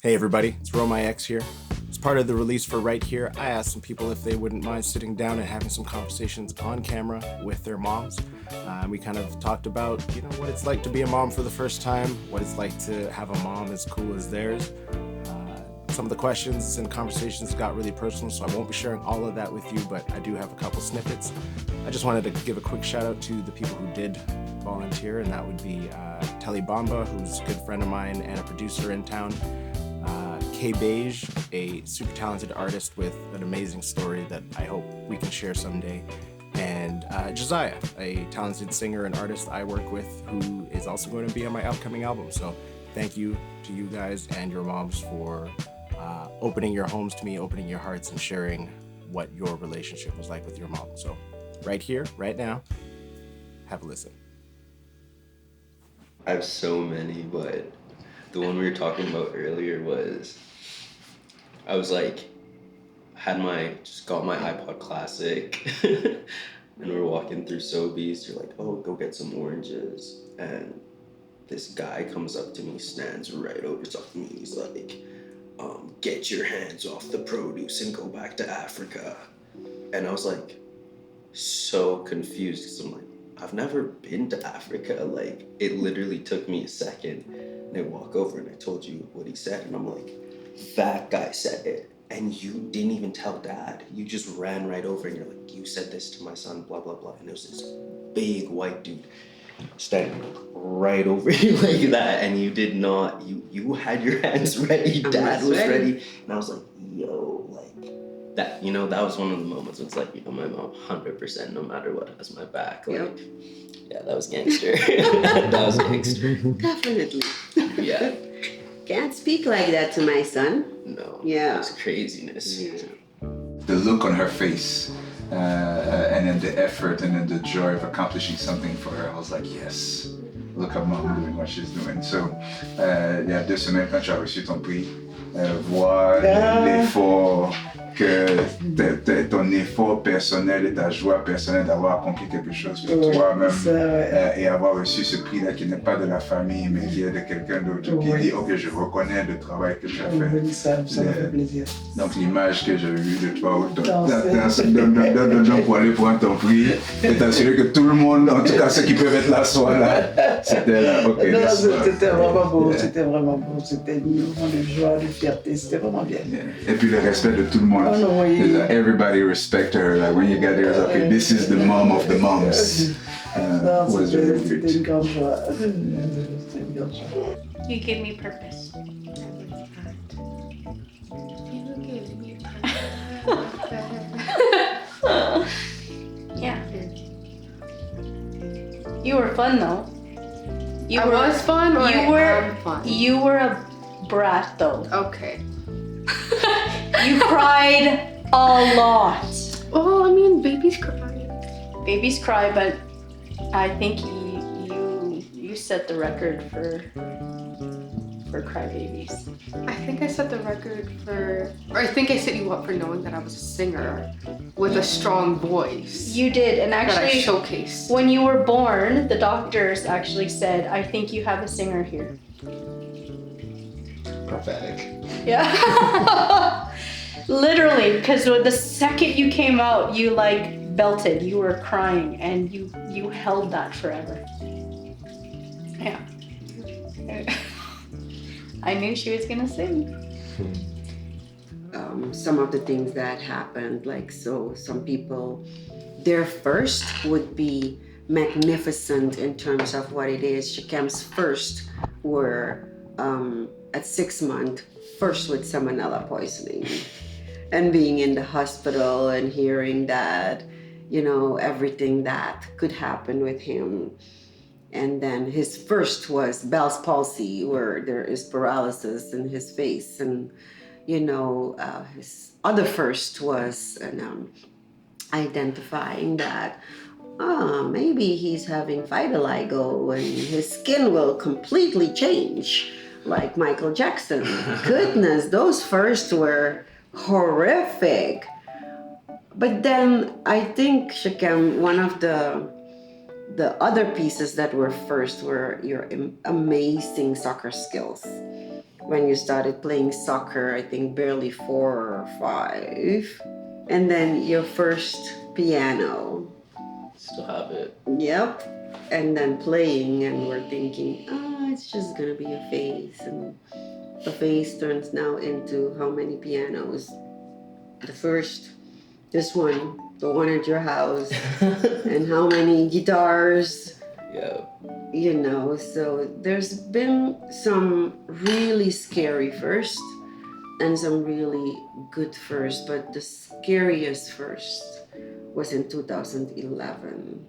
Hey everybody, it's Romai X here. As part of the release for Right Here, I asked some people if they wouldn't mind sitting down and having some conversations on camera with their moms. We kind of talked about, what it's like to be a mom for the first time, what it's like to have a mom as cool as theirs. Some of the questions and conversations got really personal, so I won't be sharing all of that with you, but I do have a couple snippets. I just wanted to give a quick shout out to the people who did volunteer, and that would be Telly Bamba, who's a good friend of mine and a producer in town. K Beige, a super talented artist with an amazing story that I hope we can share someday. And Josiah, a talented singer and artist I work with who is also going to be on my upcoming album. So thank you to you guys and your moms for opening your homes to me, opening your hearts, and sharing what your relationship was like with your mom. So right here, right now, have a listen. I have so many, but the one we were talking about earlier was I was like, just got my iPod Classic, and we're walking through Sobeys. You're like, oh, go get some oranges, and this guy comes up to me, stands right over top of me. He's like, get your hands off the produce and go back to Africa. And I was like, so confused because I'm like, I've never been to Africa. Like, it literally took me a second. And I walk over and I told you what he said. And I'm like, that guy said it. And you didn't even tell dad. You just ran right over and you're like, you said this to my son, blah, blah, blah. And it was this big white dude standing right over you like that. And you did not, you had your hands ready. Dad was ready. And I was like, yo, like, that, that was one of the moments. It's like, my mom 100%, no matter what, has my back. Like, yeah, that was gangster. That was gangster. Definitely. Yeah. Can't speak like that to my son. No. Yeah. It's craziness. Yeah. The look on her face, and then the effort and then the joy of accomplishing something for her, I was like, yes, look at mom doing what she's doing. So, il y a 2 semaines, quand tu as reçu ton prix, voir l'effort ton effort personnel et ta joie personnelle d'avoir accompli quelque chose pour toi-même et avoir reçu ce prix-là qui n'est pas de la famille mais qui est de quelqu'un d'autre qui dit ok, je reconnais le travail que tu as fait. Ça me fait plaisir. Donc l'image que j'ai eue de toi dans pour aller prendre ton prix et t'assurer que tout le monde, en tout cas ceux qui peuvent être là, soient là. C'était là, ok. Non, c'était vraiment beau, c'était vraiment beau, c'était un moment de joie, de fierté, c'était vraiment bien. Et puis le respect de tout le monde. Everybody respect her. Like when you get there, it's okay. This is the mom of the moms. Was very good. C'était une grande joie. C'était une grande joie. You give me purpose. Yeah. You were fun though. I was fun or you I were am fun? You were a brat though. Okay. You cried a lot. Oh, I mean, babies cry. Babies cry, but I think you set the record for crybabies. I think I set the record I think I set you up for knowing that I was a singer with a strong voice. You did, and that I actually, showcased. when you were born, the doctors actually said, "I think you have a singer here." Prophetic. Yeah. Literally, because the second you came out, you like belted. You were crying, and you held that forever. Yeah. I knew she was gonna sing. Some of the things that happened, like so some people, their first would be magnificent in terms of what it is. Shikem's first were at 6 months, first with salmonella poisoning. And being in the hospital and hearing that, everything that could happen with him. And then his first was Bell's palsy, where there is paralysis in his face. And, his other first was identifying that, maybe he's having vitiligo and his skin will completely change, like Michael Jackson. Goodness, those first were horrific. But then I think, Shakem, one of the other pieces that were first were your amazing soccer skills. when you started playing soccer, I think barely 4 or 5. And then your first piano. Still have it. Yep. And then playing, and we're thinking, it's just gonna be a phase. And the phase turns now into how many pianos? The first, this one, the one at your house, and how many guitars? Yeah. You know, so there's been some really scary first and some really good first, but the scariest first was in 2011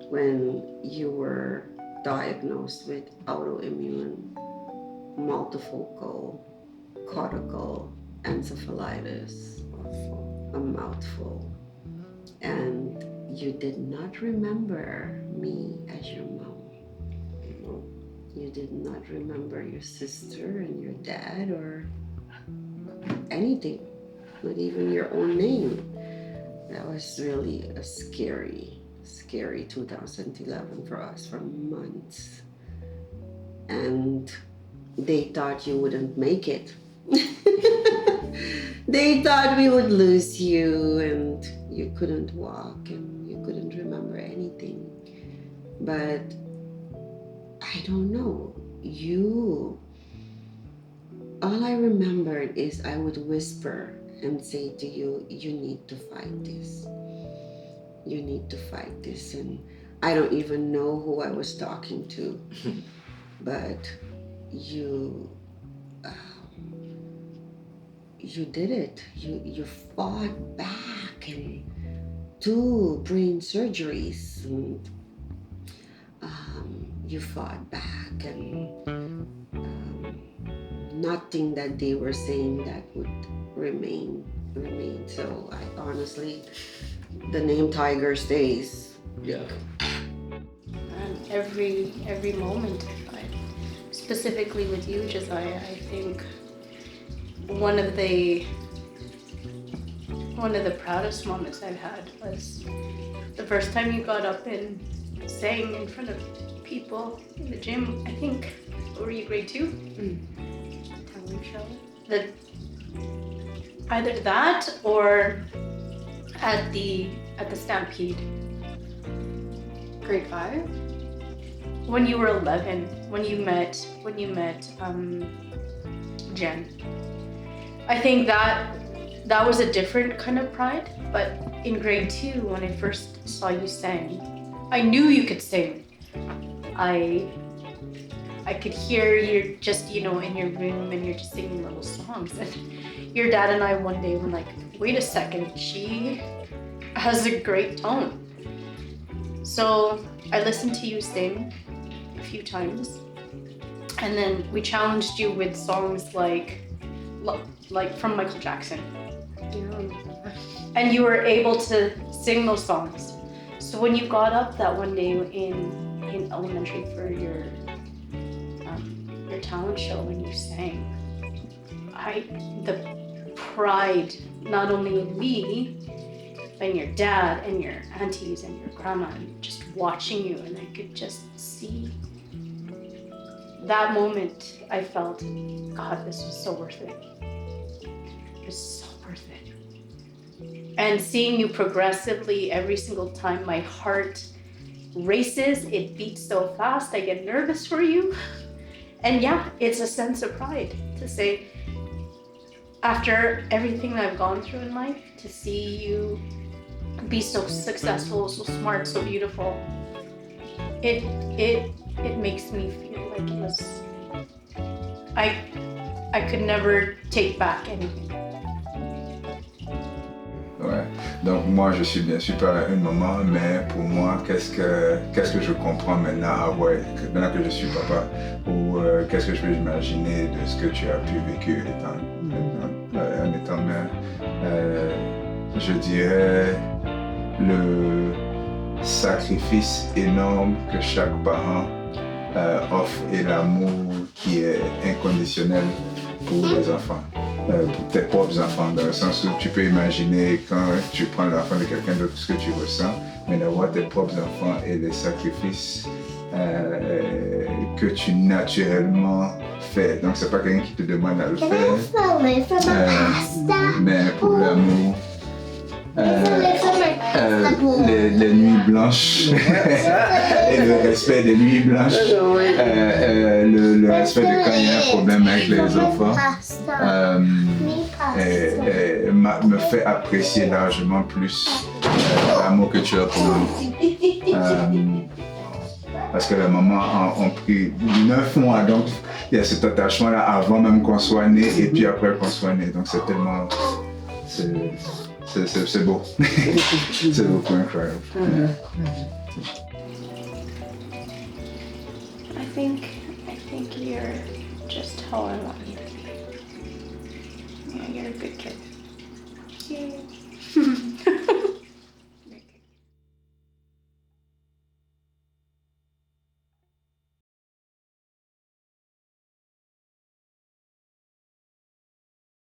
when you were diagnosed with autoimmune multifocal cortical encephalitis, a mouthful, and you did not remember me as your mom. You did not remember your sister and your dad or anything, not even your own name. That was really a scary 2011 for us, for months. And they thought you wouldn't make it. They thought we would lose you and you couldn't walk and you couldn't remember anything. But I don't know. All I remembered is I would whisper and say to you, you need to fight this. You need to fight this. And I don't even know who I was talking to. But you did it. You fought back, and 2 brain surgeries, and you fought back, and nothing that they were saying that would remain. So I honestly, the name Tiger stays. Yeah. And every moment, specifically with you, Josiah, I think one of the proudest moments I've had was the first time you got up and sang in front of people in the gym. I think, what were you, grade 2? Talent show. Either that or at the Stampede. Grade 5? When you were 11, when you met Jen. I think that was a different kind of pride, but in grade 2, when I first saw you sing, I knew you could sing. I could hear you just, in your room, and you're just singing little songs. And your dad and I one day were like, wait a second, she has a great tone. So I listened to you sing a few times, and then we challenged you with songs like from Michael Jackson. Yeah. And you were able to sing those songs. So when you got up that one day in elementary for your talent show and you sang, the pride, not only in me, but in your dad and your aunties and your grandma, and just watching you, and I could just see that moment. I felt, God, this was so worth it. It was so worth it. And seeing you progressively every single time, my heart races, it beats so fast, I get nervous for you. And yeah, it's a sense of pride to say, after everything that I've gone through in life, to see you be so successful, so smart, so beautiful, it makes me feel like it was, I could never take back anything. Ouais. Donc moi je suis bien sûr pas une maman, mais pour moi qu'est-ce que je comprends maintenant, maintenant que je suis papa, ou qu'est-ce que je peux imaginer de ce que tu as pu vécu en étant mère. Je dirais le sacrifice énorme que chaque parent offre et l'amour qui est inconditionnel pour les enfants. Pour tes propres enfants, dans le sens où tu peux imaginer quand tu prends l'enfant de quelqu'un d'autre ce que tu ressens, mais d'avoir tes propres enfants et les sacrifices que tu naturellement fais fait. Donc, c'est pas quelqu'un qui te demande à le Can I faire. have a away from my pasta? Mais pour l'amour, Away from my pasta bowl. les nuits blanches et le respect des nuits blanches, le respect de quand il y a un problème avec les enfants, Pasta. Me pasta. me fait apprécier largement plus l'amour que tu as pour nous. Parce que les mamans ont pris 9 mois, donc il y a cet attachement-là avant même qu'on soit né et puis après qu'on soit né. Donc c'est tellement... C'est beau. C'est beaucoup incroyable. I think you're just how I want you to be. Yeah, you're a good kid. Cute.